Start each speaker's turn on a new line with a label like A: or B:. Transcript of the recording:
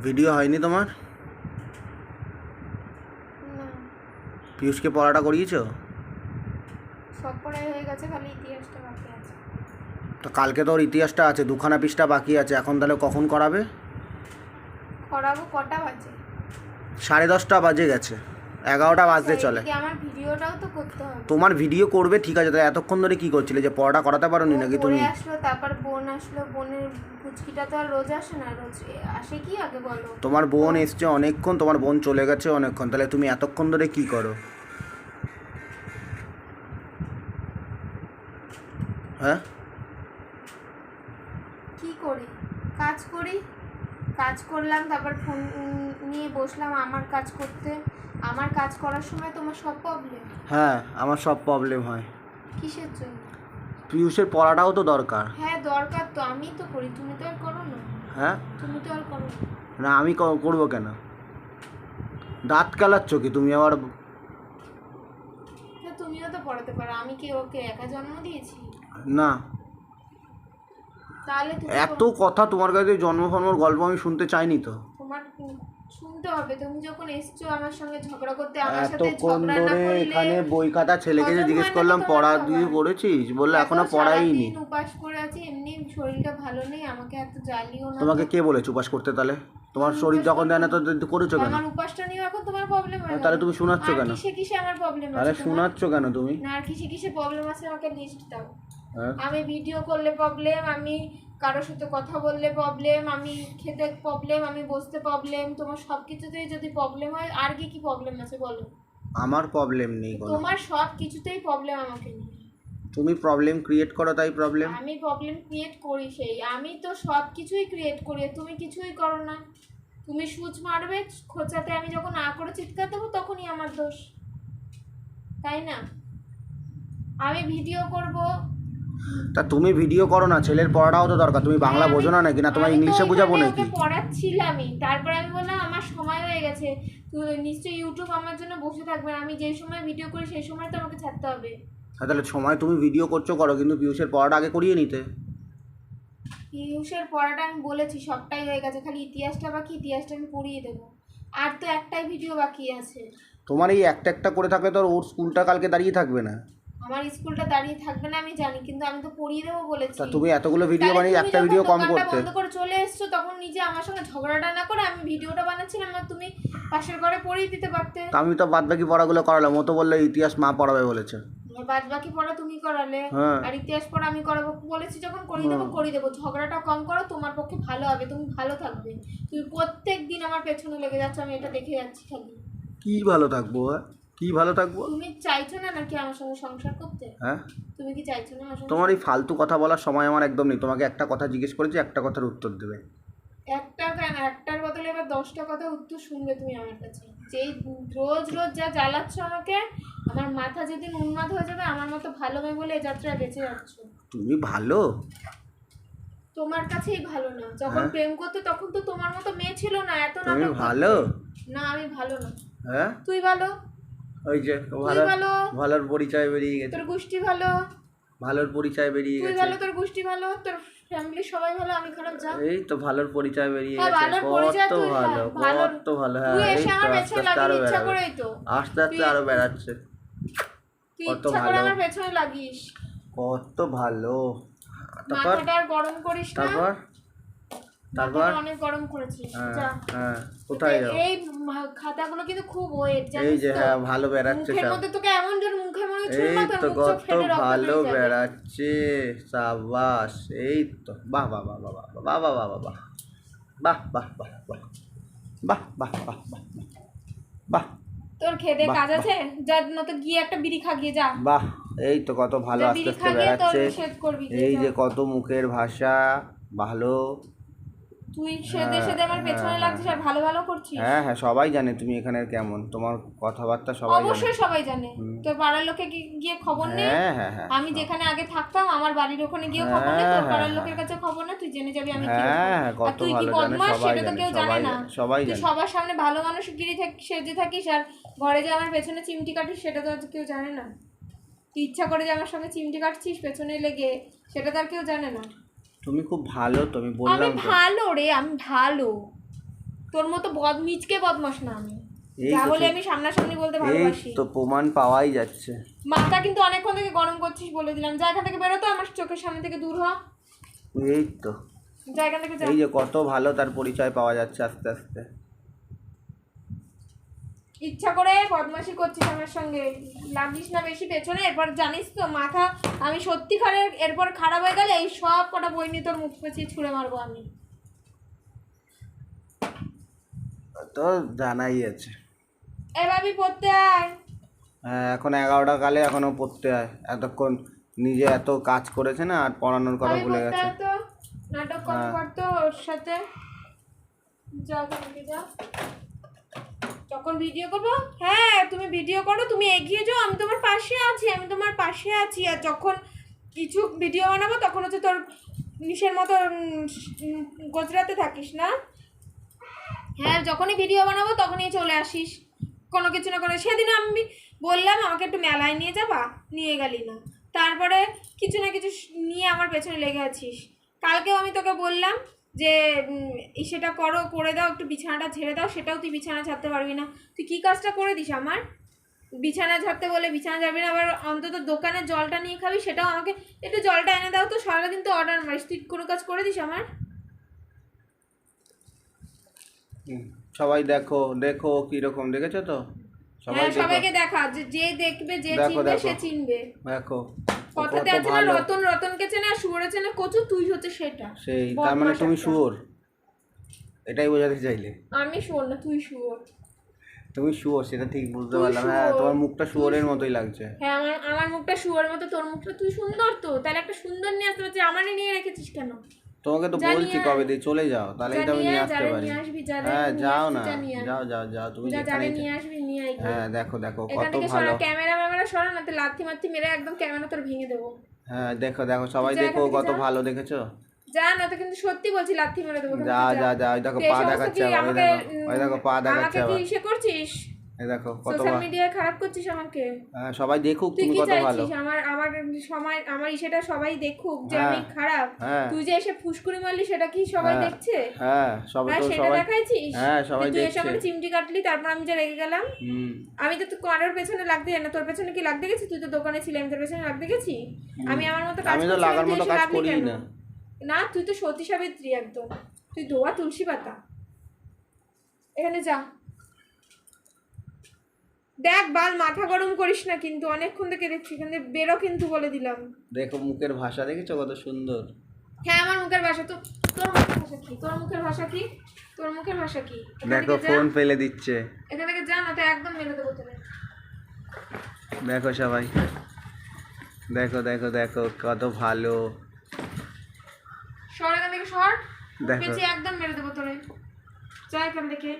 A: Video হয়নি তোমার?
B: না,
A: পিয়ুষকে পড়াটা করিয়েছো?
B: সব পড়াই হয়ে গেছে, খালি ইতিহাসটা বাকি আছে।
A: তো কালকে তো ওর ইতিহাসটা আছে, দুখানা পৃষ্ঠা বাকি আছে। এখন তাহলে কখন করাবে?
B: করাবো কটা বাজে?
A: 10:30 বাজে গেছে, 11টা বাজতে চলে।
B: এদিকে আমার ভিডিওটাও তো করতে হবে।
A: তোমার ভিডিও করবে ঠিক আছে, তাহলে এতক্ষণ ধরে কী করছিলে? যে পড়াটা করাতে পারোনি নাকি তুমি?
B: পড়ে আসলো, তারপর বোন আসলো। বোনের পুচকিটা তো আর রোজ আসে না, রোজ আসে কি আগে বলো?
A: তোমার বোন এসছে অনেকক্ষণ, তোমার বোন চলে গেছে অনেকক্ষণ, তাহলে তুমি এতক্ষণ ধরে কী করো? হ্যাঁ,
B: কি করি? কাজ করি, কাজ করলাম, তারপর ফোন নিয়ে বসলাম আমার কাজ করতে। আমার কাজ করার সময় তোমার সব প্রবলেম।
A: হ্যাঁ, আমার সব প্রবলেম হয়।
B: কিসের জন্য?
A: পিয়ুষের পড়াটাও তো দরকার।
B: হ্যাঁ দরকার তো, আমি তো করি, তুমি তো আর করো না।
A: হ্যাঁ,
B: তুমি তো আর করো না।
A: না আমি করবো কেন? দাঁত কালাচ্ছ কি তুমি আবার?
B: হ্যাঁ তুমিও তো পড়াতে পারো, আমি কি ওকে একা জন্ম দিয়েছি?
A: না,
B: তাহলে তুমি
A: এত কথা তোমার কাছে জন্ম ফন্মর গল্প আমি শুনতে চাইনি তো।
B: তোমার শুনতে হবে। তুমি যখন এসছো আমার সঙ্গে ঝগড়া করতে, আমার সাথে
A: এতক্ষণ
B: ঝগড়া না
A: ধরে
B: করলে
A: এখানে বই খাতা ছেলেকে যে
B: হজম
A: জিজ্ঞেস
B: হয় না
A: করলাম
B: তো তোমার
A: পড়া
B: খাবার?
A: দিয়ে পড়েছিস, বললে এখনো
B: দেখো,
A: পড়াইনি।
B: সারাদিন উপাস করে আছি, এমনি শরীরটা ভালো নেই, আমাকে এত জ্বালিও না।
A: তোমাকে কে বলেছে উপাস করতে? তাহলে তোমার শরীর যখন দেয় না তো করেছো কেন?
B: আমার উপাসটা নিয়ে এখন তোমার প্রবলেম হয়?
A: তাহলে তুমি শোনাচ্ছ কেন?
B: কিসে কিসে আমার প্রবলেম আছে?
A: তাহলে শোনাচ্ছ কেন তুমি?
B: না, আর কিসে কিসে প্রবলেম আছে আমাকে লিস্ট দাও।
A: হ্যাঁ,
B: আমি ভিডিও করলে প্রবলেম, আমি কারোর সাথে কথা বললে প্রবলেম, আমি খেতে প্রবলেম, আমি বসতে প্রবলেম। তোমার সব কিছুতেই যদি প্রবলেম হয়, আর কি কি প্রবলেম আছে বলো?
A: আমার প্রবলেম নেই কোনো।
B: তোমার সব কিছুতেই প্রবলেম আমাকে নিয়ে।
A: তুমি প্রবলেম ক্রিয়েট করো তাই প্রবলেম।
B: আমি প্রবলেম ক্রিয়েট করি, সেই আমি তো সব কিছুই ক্রিয়েট করি, তুমি কিছুই করো না। তুমি সুচ মারবে খোঁচাতে, আমি যখন না করে চিৎকার দেবো তখনই আমার দোষ, তাই না? আমি ভিডিও করব।
A: তা তুমি ভিডিও করো না, ছেলের পড়াটাও তো দরকার। তুমি বাংলা বোঝো না নাকি? না তোমার ইংলিশে বোঝাবো নাকি?
B: পড়াচ্ছিলামই, তারপরে আমি বললাম আমার সময় হয়ে গেছে, তুই নিশ্চয়ই ইউটিউব আমার জন্য বসে থাকবে না। আমি যেই সময় ভিডিও করি সেই সময় তো আমাকে ছাড়তে হবে।
A: হ্যাঁ, তাহলে সময় তুমি ভিডিও করছো করো, কিন্তু পিয়ুষের পড়াটা আগে করিয়ে নিতে।
B: পিয়ুষের পড়াটা আমি বলেছি সবটাই হয়ে গেছে, খালি ইতিহাসটা বাকি, ইতিহাসটা আমি পড়িয়ে দেবো। আর তো একটাই ভিডিও বাকি আছে।
A: তোমার এই একটা একটা করে থাকলে তো আর ওর স্কুলটা কালকে দাঁড়িয়ে থাকবে না।
B: আমার স্কুলটা দাঁড়িয়ে থাকবে না আমি জানি, কিন্তু আমি তো পড়িয়ে দেবো বলেছি।
A: তা তুমি এতগুলো ভিডিও
B: তাহলে
A: বানিয়ে
B: তুমি
A: একটা
B: যখন
A: ভিডিও কম
B: দোকানটা
A: করতে।
B: বন্ধ করে চলে এসছো, তখন নিজে আমার সঙ্গে ঝগড়াটা না করে আমি ভিডিওটা বানাচ্ছিলাম, আর তুমি পাশের ঘরে পড়িয়ে দিতে পারতে।
A: তা আমি তো বাদ বাকি পড়াগুলো করালাম, ও তো বললে ইতিহাস মা পড়াবে বলেছে।
B: বাদ বাকি পড়া তুমি করালে,
A: হ্যাঁ,
B: আর ইতিহাস পড়া আমি করাবো বলেছি যখন, করিয়ে দেবো। ঝগড়াটা কম করো, তোমার পক্ষে ভালো হবে, তুমি ভালো থাকবে। তুমি প্রত্যেক দিন আমার পেছনে লেগে যাচ্ছ, আমি এটা দেখে যাচ্ছি খালি।
A: কি ভালো থাকবো? হ্যাঁ, কি ভালো থাকবো?
B: তুমি চাইছো না নাকি আমার সঙ্গে সংসার করতে?
A: হ্যাঁ,
B: তুমি কি চাইছো না আমার সঙ্গে?
A: তোমার এই ফালতু কথা বলার সময় আমার একদম নেই। তোমাকে একটা কথা জিজ্ঞেস করেছি, একটা কথার উত্তর দেবে।
B: একটা কেন, একটার বদলে এবার 10টা কথা উত্তর শুনবে তুমি আমার কাছে। যেই রোজ রোজ যা জ্বালাচ্ছ আমাকে, আমার মাথা যেদিন উন্মাদ হয়ে যাবে, আমার মতো ভালো মেয়ে বলে এ যাত্রায় বেঁচে যাচ্ছ।
A: তুমি ভালো?
B: তোমার কাছেই ভালো না। যখন
A: হ্যাঁ,
B: প্রেম করতে তখন তো তোমার মতো মেয়ে ছিল না, এত
A: তুমি
B: নাটক করতে।
A: ভালো?
B: না আমি ভালো না।
A: হ্যাঁ,
B: তুই ভালো,
A: ওই যে
B: তুই ভালো,
A: ভালোর পরিচয় বেরিয়ে গেছে।
B: তোর গোষ্ঠী ভালো।
A: ভালোর পরিচয় বেরিয়ে
B: তুই
A: গেছে।
B: ভালো, তোর গোষ্ঠী ভালো, তোর ফ্যামিলির সবাই ভালো, আমি খারাপ? যা।
A: এই তো ভালোর পরিচয় বেরিয়ে
B: হ্যাঁ
A: গেছে।
B: ভালোর পরিচয়
A: কত
B: তুই,
A: ভালো,
B: ভালো
A: কত ভালো। হ্যাঁ,
B: তুই
A: এই
B: এসে
A: তো
B: আমার
A: আস্তে
B: পেছনে
A: আস্তে আরো
B: লাগিয়ে ইচ্ছা
A: বেড়াবে।
B: করেই তো।
A: আস্তে আস্তে আরো বেড়াচ্ছে।
B: তুই
A: কত
B: ইচ্ছা করে
A: ভালো,
B: আমার পেছনে লাগিস।
A: কত ভালো। তারপর
B: মাথাটা আর গরম করিস না।
A: তারপর তারপর
B: মাথাটা অনেক গরম করেছিস।
A: হ্যাঁ,
B: যা।
A: হ্যাঁ, কোথায় যাও?
B: এই খাতাগুলো কিন্তু খুব ওয়েট,
A: এই
B: জানিস
A: যে
B: তো?
A: হ্যাঁ, ভালো বেড়াচ্ছে
B: মুখের
A: সব।
B: মধ্যে তোকে এমন জোর মুখে মনে হচ্ছে
A: এই
B: না, তোর
A: তো
B: মুখ চোখ
A: কত
B: ফেটে রক্ত
A: ভালো
B: বেরিয়ে যাবে।
A: বেড়াচ্ছে। সাবাস। এই তো বাহ বাহ বাহ বাহ বাহ বাহ বাহ বাহ বাহ বাহ বাহ বাহ বাহ বাহ বাহ বাহ বাহ বাহ।
B: তোর খেদে
A: বাহ,
B: কাজ
A: বাহ।
B: আছে, যার মতো গিয়ে একটা বিড়ি খাগিয়ে যা।
A: বাহ, এই তো কত ভালো
B: যা
A: আস্তে
B: বিড়ি
A: আস্তে
B: খাগিয়ে তোর
A: বেড়াচ্ছে।
B: শেভ করবি।
A: এই যে কত মুখের ভাষা ভালো।
B: তুই সেদে সেদে আমার পেছনে লাগছিস আর ভালো ভালো করছিস।
A: হ্যাঁ হ্যাঁ, সবাই জানে তুমি এখানে কেমন, তোমার কথাবার্তা সবাই জানে।
B: অবশ্যই সবাই জানে। তোর পাড়ার লোকে গিয়ে খবর নে।
A: হ্যাঁ হ্যাঁ হ্যাঁ,
B: আমি যেখানে আগে থাকতাম আমার বাড়ির ওখানে গিয়ে খবর নে, তোর পাড়ার লোকের কাছে খবর নে, তুই জেনে যাবি আমি কি রকম।
A: হ্যাঁ
B: আর
A: কত
B: তুই কি
A: ভালো জানে,
B: বদমাশ
A: সবাই
B: সেটা তো
A: জানে,
B: কেউ জানে
A: সবাই
B: না।
A: জানে, সবাই
B: তুই
A: জানে।
B: সবার সামনে ভালো মানুষ গিরি সেজে থাকিস, আর ঘরে যে আমার পেছনে চিমটি কাটিস সেটা তো আর কেউ জানে না। তুই ইচ্ছা করে যে আমার সঙ্গে চিমটি কাটছিস পেছনে লেগে, সেটা তো আর কেউ জানে না।
A: তুমি খুব ভালো, তুমি
B: আমি
A: বললাম তো।
B: ভালো রে, আমি ভালো। তোর মতো মিচকে বদমাস না আমি,
A: এই
B: যা
A: তো
B: বলে আমি সামনাসামনি বলতে
A: এই
B: ভালোবাসি।
A: তো প্রমাণ পাওয়াই যাচ্ছে।
B: মাথা কিন্তু অনেকক্ষণ থেকে গরম করছিস বলে দিলাম, যা এখান থেকে বেরো তো, আমার চোখের সামনে থেকে দূর হ,
A: এই তো
B: যা এখান থেকে যা।
A: এই যে কত ভালো তার পরিচয় পাওয়া যাচ্ছে আস্তে আস্তে।
B: ইচ্ছা করে বদমাশি করছিস আমার সঙ্গে, লাগিস না বেশি পেছনে, এরপর জানিস তো মাথা আমি সত্যি এরপর খারাপ হয়ে গেলে এই সব কটা বই নিয়ে তোর মুখ পেঁচিয়ে ছুঁড়ে মারবো আমি।
A: তো জানাই আছে।
B: এভাবে পড়তে আয়।
A: হ্যাঁ, এখন 11টা কালে এখনো পড়তে হয়, এতক্ষণ নিজে এত কাজ করেছে না আর পড়ানোর কথা ভুলে
B: পড়তে
A: গেছে।
B: আয় তো, নাটক কম করতো ওর সাথে, যা কালকে যা। যখন ভিডিও করবো, হ্যাঁ তুমি ভিডিও করো, তুমি এগিয়ে যাও, আমি তোমার পাশে আছি, আমি তোমার পাশে আছি। আর যখন কিছু ভিডিও বানাবো তখন হচ্ছে তোর নিশের মতো গোজরাতে থাকিস না। হ্যাঁ, যখনই ভিডিও বানাবো তখনই চলে আসিস কোনো কিছু না কোনো। সেদিন আমি বললাম আমাকে একটু মেলায় নিয়ে যাবা, নিয়ে গেলি না, তারপরে কিছু না কিছু নিয়ে আমার পেছনে লেগে আছিস। কালকেও আমি তোকে বললাম যে সেটা করে দাও, একটু বিছানাটা ঝেড়ে দাও, সেটাও তুই বিছানা ঝাড়তে পারবি না। তুই কী কাজটা করে দিস আমার? বিছানা ঝাড়তে বলে বিছানা ঝাড়বি না, আবার অন্তত দোকানে জলটা নিয়ে খাবি, সেটাও আমাকে একটু জলটা এনে দাও তো, সারাদিন তো অর্ডার মারিস, তুই কোনো কাজ করে দিস আমার?
A: সবাই দেখো দেখো কিরকম, দেখেছো তো?
B: হ্যাঁ, সবাইকে দেখা, যে দেখবে, যে চিনবে সে চিনবে।
A: দেখো
B: কথাতে আছে না, রতন রতনকে চেনে আর শুয়োরে চেনে কচু, তুই হচ্ছে সেটা।
A: সেই তার মানে তুমি শুয়োর, এটাই বোঝাতে চাইলে?
B: আমি শুয়োর না, তুই শুয়োর।
A: তুমি শুয়োর সেটা ঠিক বুঝতে পারলাম। হ্যাঁ, তোমার মুখটা শুয়োরের মতোই লাগছে।
B: হ্যাঁ, আমার মুখটা শুয়োরের মতো, তোর মুখটা, তুই সুন্দর তো, তাহলে একটা সুন্দর নিয়ে আসতে পারছিস, আমারই নিয়ে রেখেছিস কেন?
A: তোমাকে তো বলছি কবে দিয়ে চলে যাও, তাহলেই তো আমি নিয়ে আসতে পারি। হ্যাঁ যাও না, যাও যাও যাও, তুমি যেখানে
B: নিয়ে আসবি নিয়ে আয়।
A: হ্যাঁ দেখো দেখো
B: এখান
A: কত
B: থেকে
A: ভালো।
B: ক্যামেরা সরা না, তো লাথি মারতি মেরে একদম ক্যামেরা তোর ভেঙে দেবো।
A: হ্যাঁ দেখো দেখো সবাই দেখো কত ভালো, দেখেছো?
B: যা না তো, কিন্তু সত্যি বলছি লাথি মেরে দেবো।
A: যা যা যা, ওই দেখো পা দেখাচ্ছে আবার, ওই দেখো পা দেখাচ্ছে আবার।
B: আমাকে কি ইসে করছিস?
A: এই দেখো কত
B: সোশ্যাল মিডিয়ায় খারাপ করছিস আমাকে।
A: হ্যাঁ, সবাই দেখুক
B: তুই
A: তুমি
B: কি
A: কত ভালো।
B: চাইছিস আমার ইসেটা সবাই দেখুক যে আমি খারাপ? তুই যে এসে ফুসকুড়ি মারলি সেটা কি সবাই দেখছে?
A: হ্যাঁ সবাই তো,
B: সেটা
A: সবাই
B: দেখাইছিস।
A: হ্যাঁ সবাই
B: তুই এসে
A: দেখছে।
B: আমার চিমটি কাটলি, তারপর আমি যে রেগে গেলাম। আমি তো কারোর পেছনে লাগতে যাই না, তোর পেছনে কি লাগতে গেছি? তুই তো দোকানে ছিলি, আমি তোর পেছনে লাগতে গেছি? আমি আমার মতো কাজ
A: আমি তো লাগার মতো কাজ করি না।
B: না, তুই তো সতী সাবিত্রী একদম, তুই ধোয়া তুলসী পাতা। এখানে যা, দেখ বাল, মাথা গরম করিস না কিন্তু, অনেকক্ষণ থেকে দেখছি, এখানে বেরো কিন্তু, বলে দিলাম।
A: দেখো মুখের ভাষা দেখেছো কত সুন্দর?
B: হ্যাঁ, আমার মুখের ভাষা তো, তোর মুখের ভাষা কি? তোর মুখের ভাষা কি? তোর মুখের ভাষা কি?
A: দেখো ফোন ফেলে দিচ্ছে।
B: এখান থেকে যা না তো একদম মেরে দেবো তোকে।
A: দেখো সবাই, দেখো দেখো দেখো কত ভালো।
B: সর এখান থেকে, সর,
A: দেখো
B: পেঁচিয়ে একদম মেরে দেবো তোরে, যা এখান থেকে।